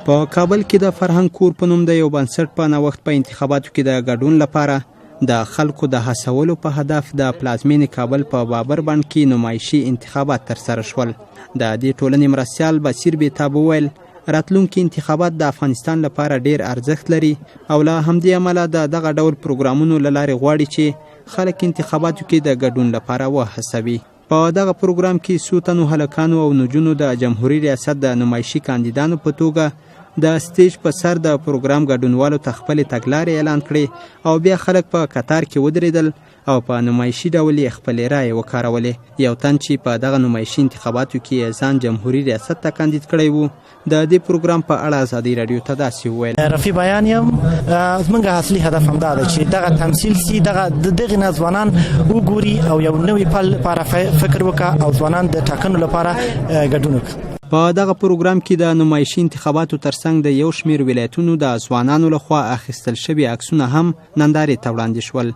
په کابل کې د فرهنګ کور په نوم د یو بنسټ په نوښت په انتخاباتو کې د ګډون لپاره د خلکو د هڅولو په هدف د پلازمینې کابل په بابر بند کې نمایشي انتخابات ترسره شول. د دې ټولنې مرستیال بصیر بیتاب وویل راتلونکي انتخابات د افغانستان لپاره ډیر ارزښت لري او له همدې امله د دغه ډول پروګرامونو له لارې غواړي چې خلک انتخاباتو کې د ګډون لپاره وهڅوي. په دغه پروګرام کې څو تنو هلکانو او نجونو د جمهوریت ریاست د نمایشي کاندیدانو په توګه د سټیج په سر د پروګرام ګډونوالو ته خپلې تګلارې اعلان کړې او بیا خلک په قطار کې ودرېدل او په نمایشي ډول یې خپلې رایې وکارولې. یو تن چې په دغه نمایشي انتخاباتو کې ځان جمهوریت ریاست ته کاندید کړی و د دې پروګرام په اړه ازادي راډیو ته داسې وویل رفیع بیان یم زموږ اصلي هدف همدا ده چې دغه تمثیل سي دغه نه ځوانان وګوري او یو نوی پل لپاره فکر وکړي او ځوانان د ټاکنو لپاره ګډون وکړي. په دغه پروګرام کې د نمایشي انتخاباتو ترڅنګ د یو شمېر ولایتونو د ځوانانو لخوا اخیستل شوي عکسونه هم نندارې ته وړاندې شول.